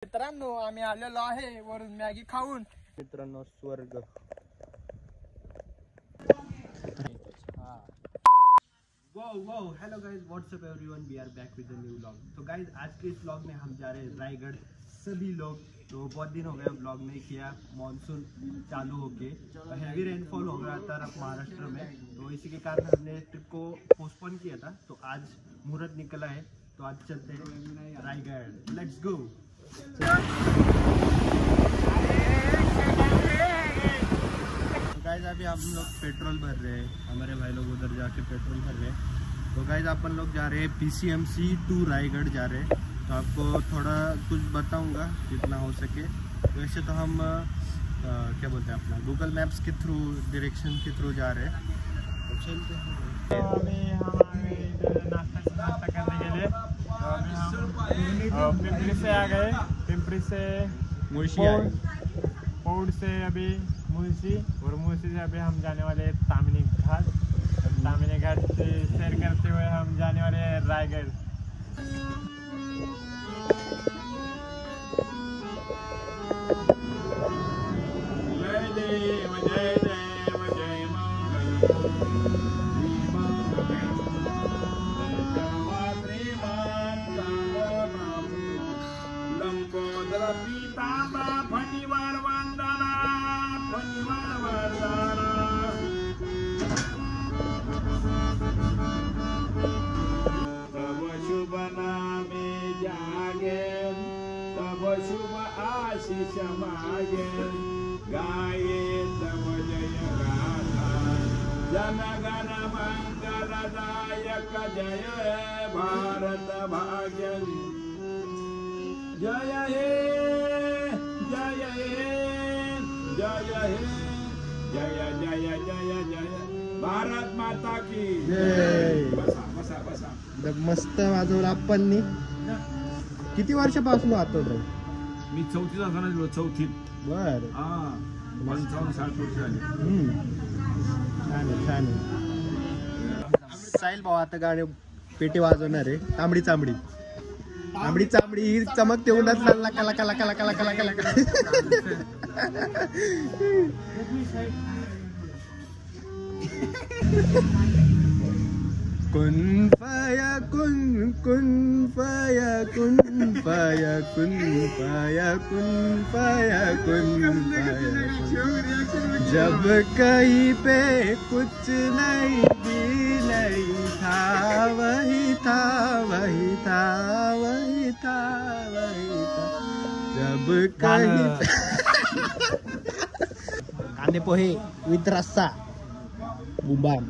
मित्रांनो आम्ही आलेलो आहे वरून मॅगी खाऊन. मित्रांनो स्वर्ग. Wow, hello guys, what's up everyone, we are back with a new vlog. तो guys आज के इस vlog में हम जा रहे हैं रायगढ़ सभी लोग. तो बहुत दिन हो गया vlog नहीं किया, मानसून चालू होके हैवी रेनफॉल हो रहा था महाराष्ट्र में, तो इसी के कारण हमने ट्रिप को पोस्टपोन किया था. तो आज मुहूर्त निकला है, तो आज चलते हैं रायगढ़. Let's go. गाइस अभी हम लोग पेट्रोल भर रहे हैं, हमारे भाई लोग उधर जाके पेट्रोल भर रहे हैं. तो गाइस अपन लोग जा रहे हैं PCMC टू रायगढ़ जा रहे हैं. तो आपको थोड़ा कुछ बताऊंगा जितना हो सके. वैसे तो हम क्या बोलते हैं अपना गूगल मैप्स के थ्रू, डायरेक्शन के थ्रू जा रहे हैं. तो चलते हैं. तो अभी हम नाश्ता करने के लिए हम पिंपरी से आ गए. पिंपरी से मुर्शी आए. पौड़ से अभी मुंशी, और मुंशी से अभी हम जाने वाले हैं तामिनी घाट. तामिनी घाट से सैर करते हुए हम जाने वाले हैं रायगढ़. शुभ आशीष मागे गाये तव जय गाथा जनगण मंगलदायक जय भारत भाग्य जय हे जय हे जय हे जय जय जय जय भारत माता की जय. बसा बसा बसा. मस्त वाजवलं आपण. किती वर्षापासून आतो तो? मी 34 असताना गेलो. 34. बर. हा मला 60 वर्ष झाली. छान आहे, छान आहे. साहिल भाऊ आता गाणे पेटी वाजवणार आहे. तांबडी चांबडी तांबडी चांबडी ही चमकते उन्हात लाल कला कला कला कला कला कला कला. कुन फाया कुन कुन फाया कुन फाया कुन फाया कुन फाया कुन फाया कुन. जब कहीं पे कुछ नहीं भी नहीं था, वही था वही था वही था वही था. जब कहीं कांदे पोहे विथ रस्सा बुंबाम.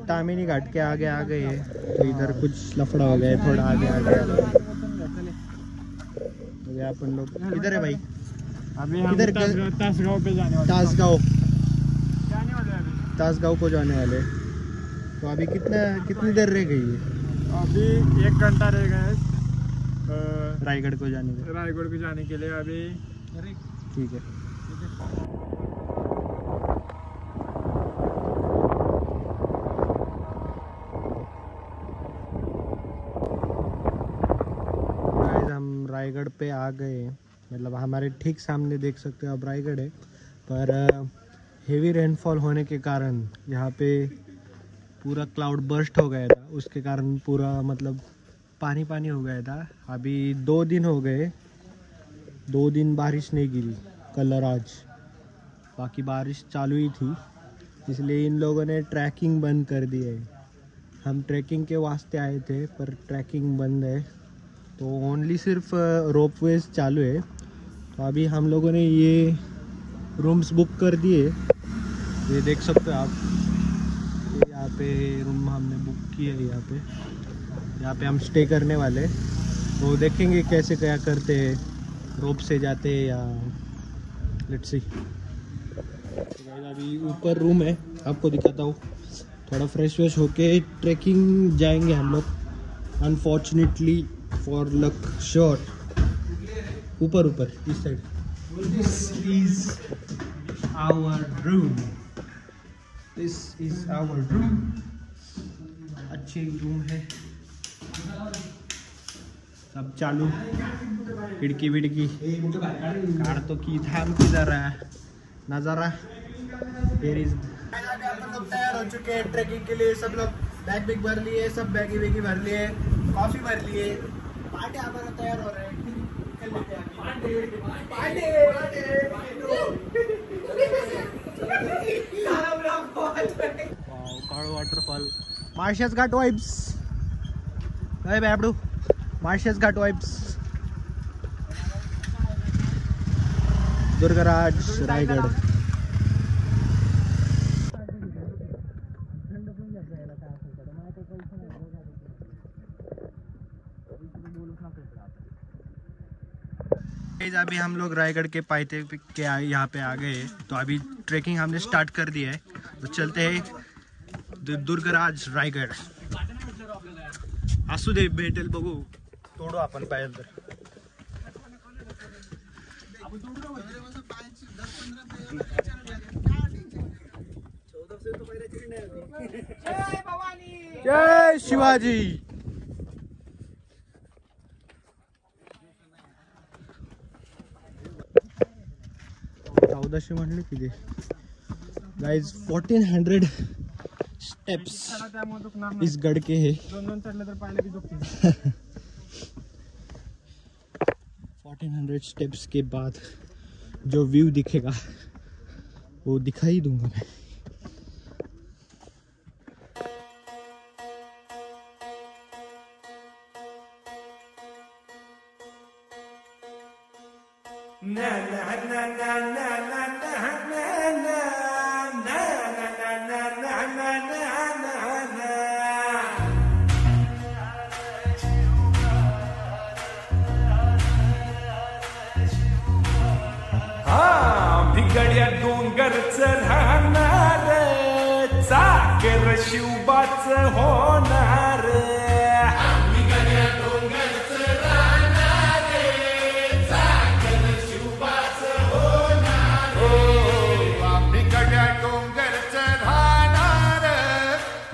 तामिनी घाट के आगे आ गए हैं. तो इधर कुछ लफड़ा हो गया, थोड़ा आगे आ गया. तो ये अपन लोग इधर है भाई. अभी हम इधर तासगांव पे जाने वाले. तासगांव जाने वाले अभी. तासगांव को जाने वाले. तो अभी कितनी देर रह गई है? अभी 1 घंटा रह गया है रायगढ़ को जाने के? रायगढ़ को जाने के लिए अभी। ठीक है। हम रायगढ़ पे आ गए, मतलब हमारे ठीक सामने देख सकते हो आप रायगढ़ है, पर हेवी रेनफॉल होने के कारण यहाँ पे पूरा क्लाउड बर्स्ट हो गया था, उसके कारण पूरा मतलब पानी पानी हो गया था। अभी 2 दिन हो गए, 2 दिन बारिश नहीं गिरी, कल और आज, बाकी बारिश चालू ही थी, इसलिए इन लोगों ने ट्रैकिंग बंद कर दी है। हम ट्रैकिंग के वास्ते आए थे पर ट्रैकिंग बंद है, तो ओनली सिर्फ रोपवेज चालू है। तो अभी हम लोगों ने ये रूम्स बुक कर दिए, ये देख सकते हो आप, यहाँ पे रूम हमने बुक किया है। यहाँ पे हम स्टे करने वाले, तो देखेंगे कैसे क्या करते हैं, रोप से जाते हैं या लेट्स सी। तो अभी ऊपर रूम है, आपको दिखाता हूँ। थोड़ा फ्रेश वेश होके ट्रैकिंग जाएंगे हम लोग, अनफॉर्चुनेटली फॉर लक शॉट। ऊपर इस side. This is our room, this is our room. अच्छे रूम है, सब चालू, खिड़की विड़की कार तो की धाम की नज़ारा। तैयार हो चुके हैं ट्रैकिंग के लिए, सब लोग बैग बिग भर लिए, सब बैगी वेगी भर लिए, कॉफी भर लिए, पार्टी हमारा तैयार हो रहे हैं। वाटरफॉल, मार्शस घाट वाइब्स, बाबडू मार्शस घाट वाइब्स, दुर्गराज रायगढ़। अभी हम लोग रायगढ़ के पायते के यहाँ पे आ गए, तो अभी ट्रेकिंग हमने स्टार्ट कर दिया है, तो चलते हैं दुर्गराज रायगढ़। असू दे भेटेल बघू, तोडू आपण पायल तर। जय शिवाजी। 1400 म्हणले किती गाइस, 1400 स्टेप्स इस गढ़ के है। 1400 स्टेप्स के बाद जो व्यू दिखेगा वो दिखाई दूंगा मैं। भिगड्या डोंगरचं राहणार, चाकर शिवबाच होणार। भिगड्या डोंगरचं राहणार, चाकर शिवबाच होणार। भिगड्या डोंगरचं राहणार,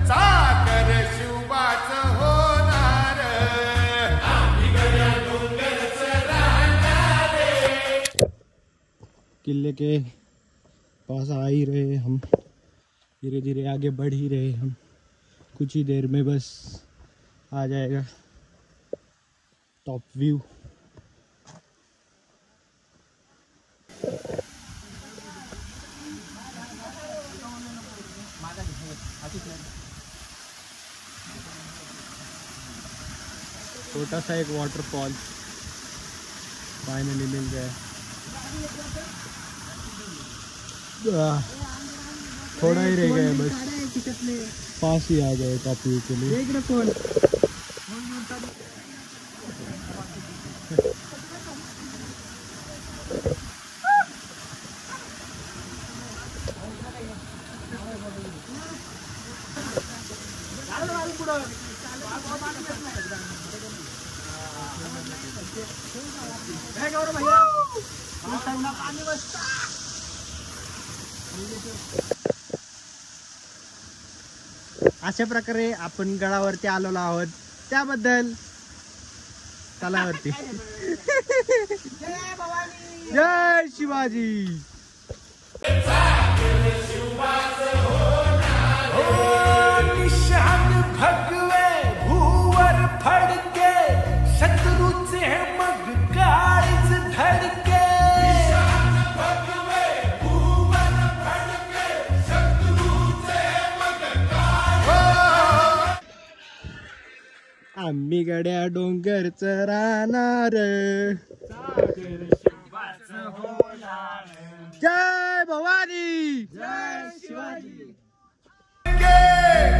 चाकर शिवबाच होणार। भिगड्या डोंगरचं राहणार। किले के पास आ ही रहे हम, धीरे धीरे आगे बढ़ ही रहे हम, कुछ ही देर में बस आ जाएगा टॉप व्यू। छोटा सा एक वाटरफॉल फाइनली मिल गया। थोड़ा ही रह गया बस, पास ही आ गए टॉप व्यू के लिए। अशा प्रकारे आपण गडावरती आलेलो आहोत, त्याबद्दल तलावरती जय शिवाजी. निशान भगवे भूवर फडके शत्रूचे मग काळीच धडके. आम्ही गड्या डोंगरच राहणार. जय भवानी जय शिवाजी.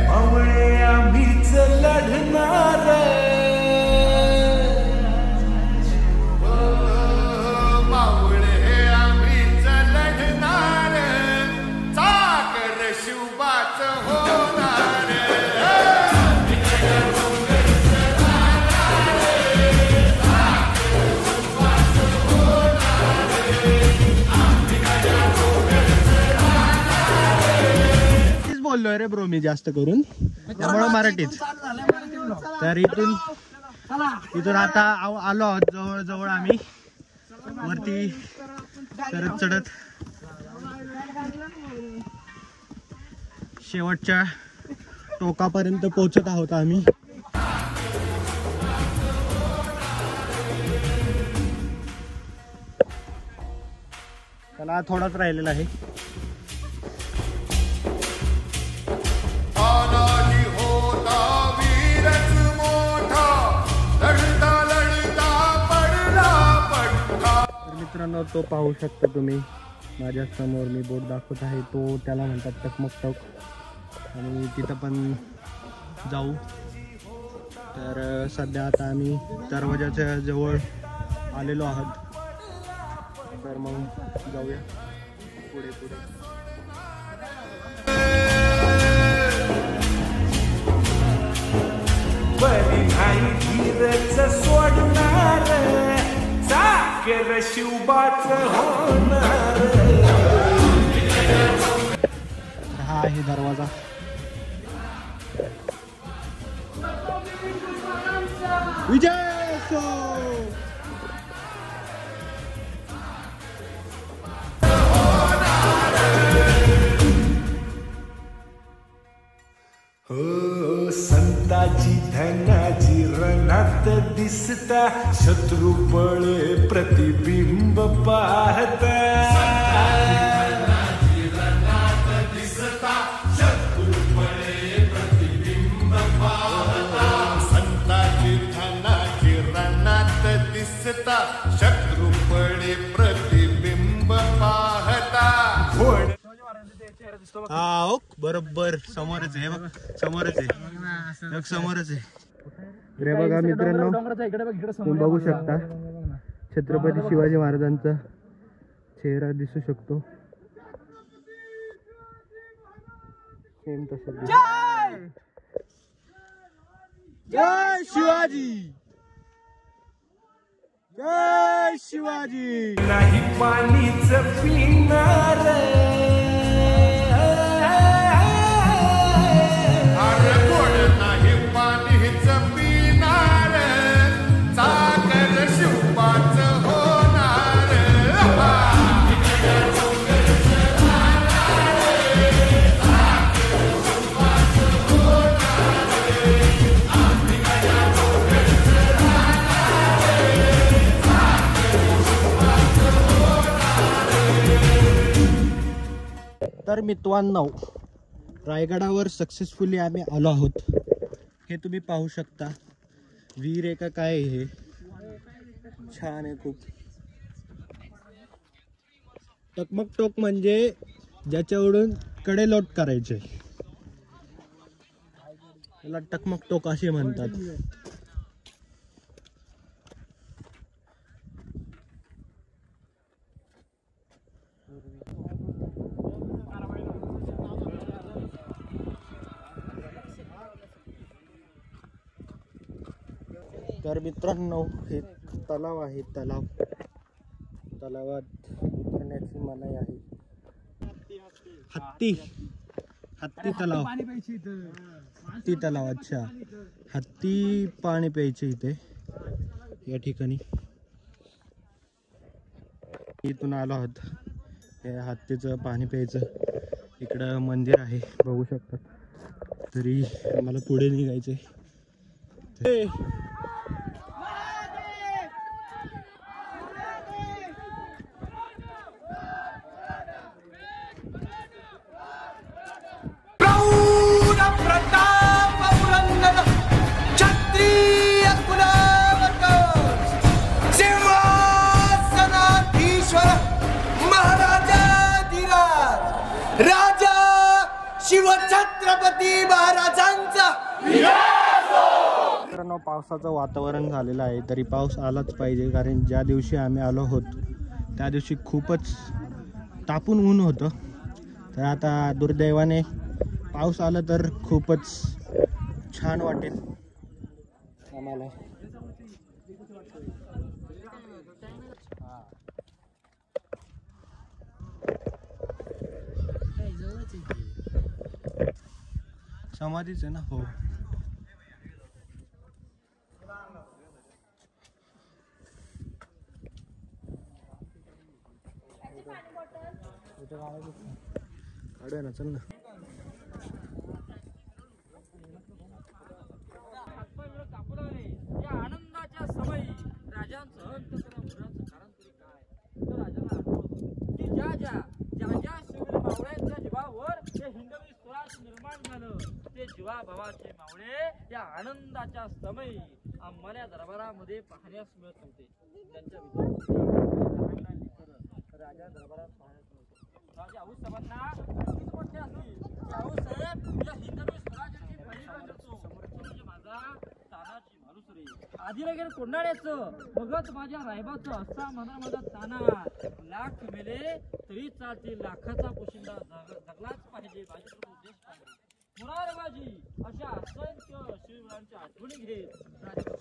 मावळे आम्हीच लढणार. मावळे आम्हीच लढणार. चाकर शिवबाच होणार. बोललोय रे ब्रो मी जास्त करून, त्यामुळे मराठीत. तर इथून आता आलो आहोत जवळ जवळ आम्ही वरती चढत चढत शेवटच्या टोकापर्यंत पोहोचत आहोत आम्ही. त्याला थोडाच राहिलेला आहे. मित्रांनो, तो पाहू शकता तुम्ही माझ्या समोर मी बोट दाखवत आहे, तो त्याला म्हणतात टकमक टोक. आणि तिथं पण जाऊ. तर सध्या आता आम्ही दरवाजाच्या जवळ आलेलो आहोत. तर मग जाऊया पुढे पुढे. बरी नाही धीरच सोडणार. चाकर शिवबाच होणार. हा आहे दरवाजा. विजय असो. हो संताची धनाची रणात दिसता. शत्रू पळे प्रतिबिंब पाहता. शत्रुपळे प्रतिबिंब पाहता. हा बरोबर समोरच आहे बघ, समोरच आहे, समोरच आहे रे बघा मित्रांनो. तुम्ही बघू शकता छत्रपती शिवाजी महाराजांचा चेहरा दिसू शकतो. सेम तसं. जय शिवाजी जय शिवाजी. नाही पाणीच पिणार. नाही पाणीच पिणार. चाकर शिवबाच होणार. तर मित्रांनो, रायगडावर सक्सेसफुली आम्ही आलो आहोत. हे तुम्ही पाहू शकता. वीर आहे का काय, हे छान आहे खूप. टकमक टोक म्हणजे ज्याच्यावरून कडे लोट करायचे, त्याला टकमक टोक असे म्हणतात. तर मित्रांनो हे तलाव आहे, तलावात उतरण्याची मनाई आहे. हत्ती तलाव, हत्ती तलाव. अच्छा, हत्ती पाणी प्यायचे इथे या ठिकाणी. इथून आलो आहोत हे हत्तीचं पाणी प्यायचं. इकडं मंदिर आहे बघू शकता. तरी मला पुढे निघायचंय. राजा शिवछत्रपती महाराजांचा. मित्रांनो पावसाचं वातावरण झालेलं आहे, तरी पाऊस आलाच पाहिजे. कारण ज्या दिवशी आम्ही आलो आहोत त्या दिवशी खूपच तापून ऊन होतं. तर आता दुर्दैवाने पाऊस आला तर खूपच छान वाटेल आम्हाला. समाधीच आहे ना. हो, काढूया ना, चल ना. या आनंदाच्या समयी राजांचं अंतकरण मुराचं कारण तरी काय. तर राजाला आठवतं की ज्या शिववीर मावळ्यांच्या जीवावर हे हिंदवी स्वराज निर्माण झालं, ते जीवाभावाचे मावळे या आनंदाच्या समयी आम्हाला दरबारामध्ये पाहण्यास मिळत नव्हते. त्यांच्या राजा दरबारात पाहण्यास नव्हते. राजा आऊसाहेबांना नक्कीच वाटले असतील की आऊसाहेब या हिंदवी स्वराज्याची पहिली करतो. म्हणजे माझा तानाची मालुसरे आधी वगैरे कोंडाळ्याचं बघत माझ्या रायबाचं असा म्हणा माझा ताना. लाख मेले तरी चालतील, लाखाचा पोशिंदा जगलाच पाहिजे. माझे उद्देश पाहिजे मुरारबाजी अशा असंख्य शिवरायांच्या आठवणी घेत राजा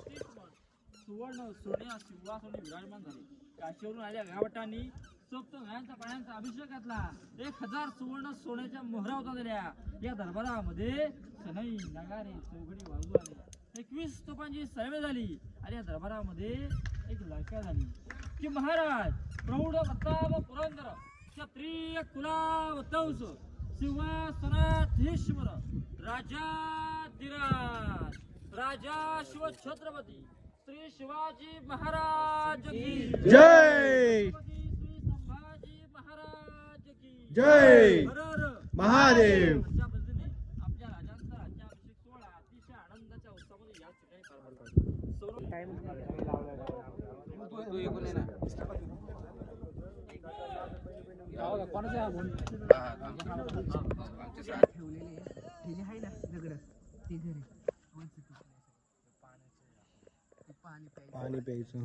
सुवर्ण सोन्या सिंहासनी विराजमान झाले. काशीवरून आल्या गावटांनी सप्तव्यांचा पाण्याचा अभिषेक घातला. 1000 सुवर्ण सोन्याच्या मोहरा होता दिल्या. या दरबारामध्ये सनई नगारे चौघडी वाजू आले. 21 तोफांची सैन्य झाली. आणि या दरबारामध्ये एक लढाई झाली की महाराज प्रौढ प्रताप पुरंदर क्षत्रिय कुलावतंस सिंहासनाधीश्वर राजाधिराज राजा शिवछत्रपती श्री शिवाजी महाराज की जय. संभाजी महाराज की जय. हर हर महादेव. अशा पद्धतीने आपल्या राजांचा राज्याभिषेक सोहळा अतिशय आनंदाच्या उत्सवामध्ये या ठिकाणी पार पडतो. पाणी प्यायचं.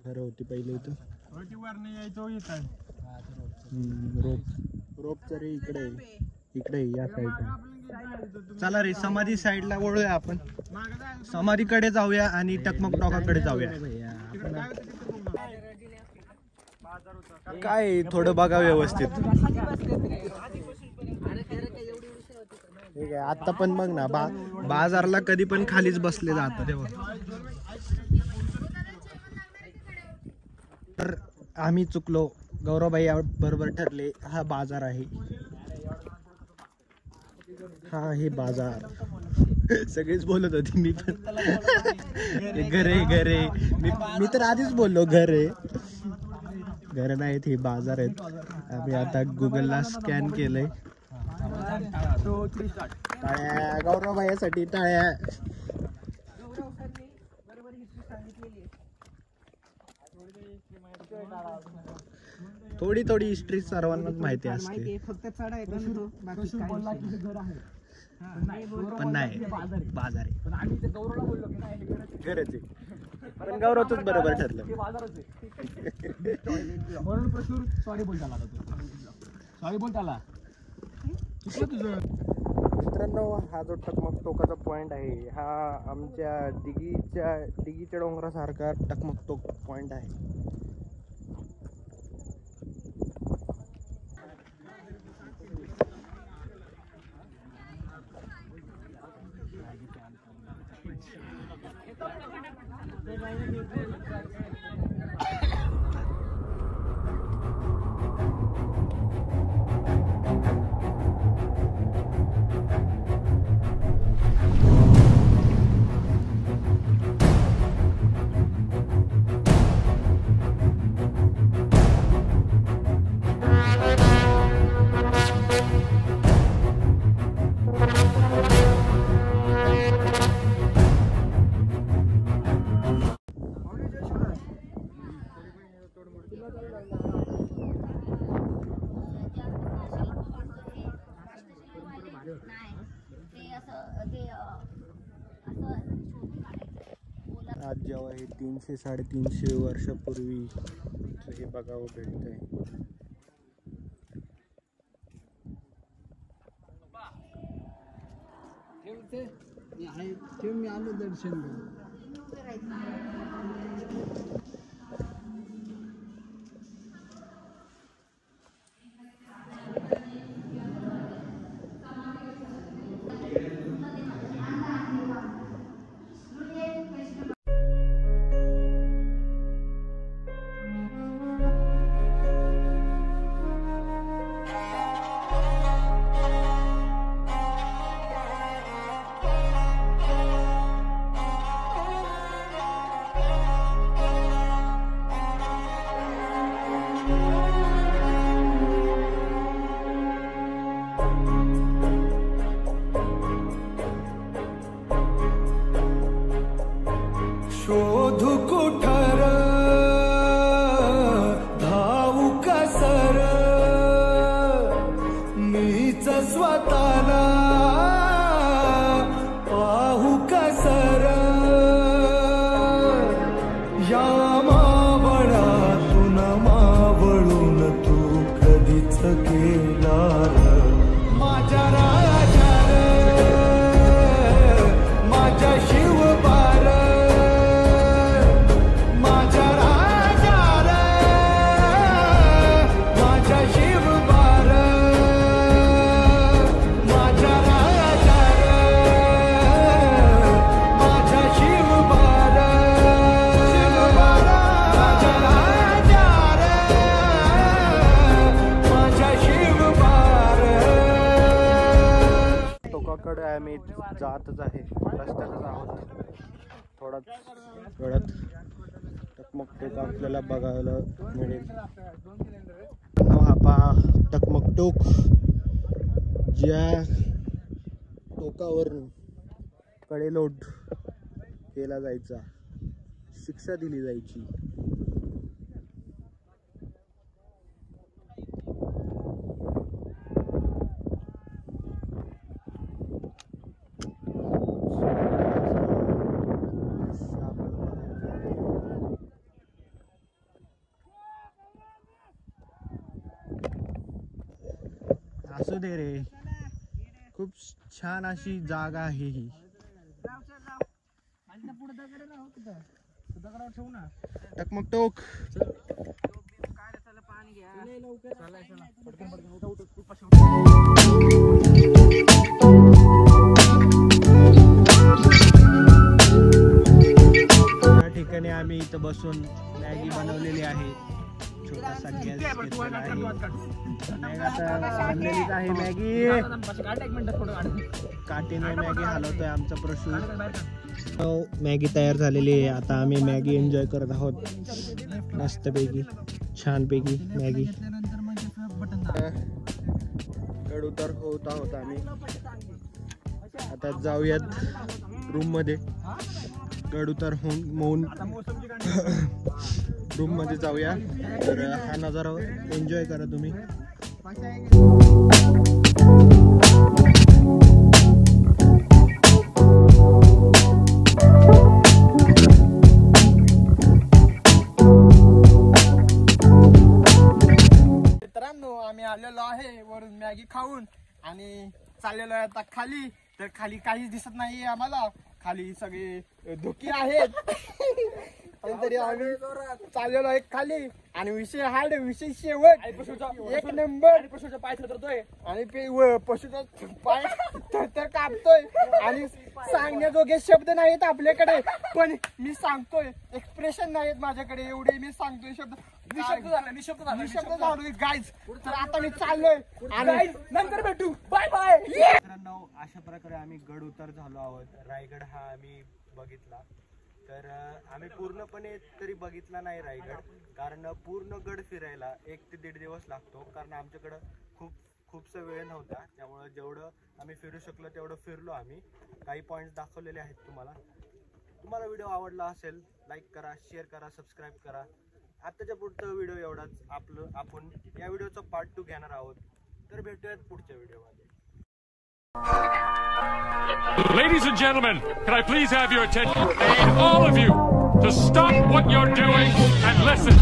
घर होती पहिले इथं. वरती यायचो इथं. रोप तरी इकडे या साईडला. चला रे समाधी साईडला वळूया आपण. समाधीकडे जाऊया आणि टकमक टॉकाकडे जाऊया. काय थोडं बघा व्यवस्थित. ठीक आहे. आता पण बघ ना बाजारला कधी पण खालीच बसले जातात तेव्हा. तर आम्ही चुकलो. गौरवभाई बरोबर ठरले. हा बाजार आहे. हा हे बाजार. सगळेच बोलत होते. मी पण घरे मी तर आधीच बोललो घर नाहीत, हे बाजार आहेत. आम्ही आता गुगलला स्कॅन केलंय. टाळ्या गौरवभाईसाठी टाळ्या. थोडी हिस्ट्री सर्वांनाच माहिती असते. पण नाही बाजार आहे. गरज आहे. पण गौरवच बरोबर ठरलं. म्हणून प्रचूर सॉरी बोलताला. तुझं मित्रांनो, हा जो टकमक टोकाचा पॉईंट आहे हा आमच्या डिगीच्या डोंगरासारखा टकमक टोक पॉईंट आहे. आज जेव्हा हे 300-350 वर्षापूर्वी हे बघावं भेटतंय. मी आलो दर्शन शोधू कुठर धावू कसर मीच स्वतःला पाहू कसर या मावळातून मावळून तू कधीच गेला माझ्या राजा माझ्या शिवबार टोकाकडे आम्ही जातच आहे, रस्त्यातच आहोत. थोडाच वेळात टकमक टोक आपल्याला बघायला मिळेल. हा पहा टकमक टोक, ज्या टोकावरून कडेलोट केला जायचा, शिक्षा दिली जायची. असू दे रे, खूप छान अशी जागा आहे ही. टकमक टोक या ठिकाणी आम्ही इथं बसून मॅगी बनवलेली आहे. छोटासा गॅस घेतलेला आहे. बनलेलीच आहे मॅगी. काठीने मॅगी हलवतोय आमचा प्रशू. मॅगी तयार झालेली आहे. आता आम्ही मॅगी एन्जॉय करत आहोत मस्तपैकी, छानपैकी मॅगी. चढउतार होत आहोत आम्ही. आता जाऊयात रूम मध्ये. चढउतार होऊन रूम मध्ये जाऊया. तर हा नजारा एन्जॉय करा तुम्ही. मित्रांनो, आम्ही आलेलो आहे वरून मॅगी खाऊन आणि चाललेलो आहे आता खाली. तर खाली काहीच दिसत नाहीये आम्हाला. खाली सगळे धुकी आहेत. तरी आम्ही चाललेलो आहे खाली. आणि विषय शेवट एक नंबर. पशुचा पाय थरथरतोय आणि पशुचा पाय थरथर कापतोय. आणि सांगण्याजोगे शब्द नाहीत आपल्याकडे. पण मी सांगतोय, एक्सप्रेशन नाहीत माझ्याकडे. एवढे मी सांगतोय शब्द. निशब्द झालोय गाईज. तर आता मी चाललोय आणि नंतर भेटू. Bye bye. मित्रांनो, अशा प्रकारे आम्ही गड उतार झालो आहोत. रायगड हा आम्ही बघितला. तर आम्ही पूर्णपणे तरी बघितला नाही रायगड, कारण पूर्ण गड फिरायला 1 ते 1.5 दिवस लागतो. कारण आमच्याकडं खूपसा वेळ नव्हता. त्यामुळं जेवढं आम्ही फिरू शकलो तेवढं फिरलो आम्ही. काही पॉईंट्स दाखवलेले आहेत तुम्हाला. तुम्हाला व्हिडिओ आवडला असेल, लाईक करा, शेअर करा, सबस्क्राईब करा. आत्ताच्या पुढचा व्हिडिओ एवढाच. आपण या व्हिडिओचा पार्ट 2 घेणार आहोत. तर भेटूयात पुढच्या व्हिडिओमध्ये. Ladies and gentlemen, can I please have your attention? I need all of you to stop what you're doing and listen.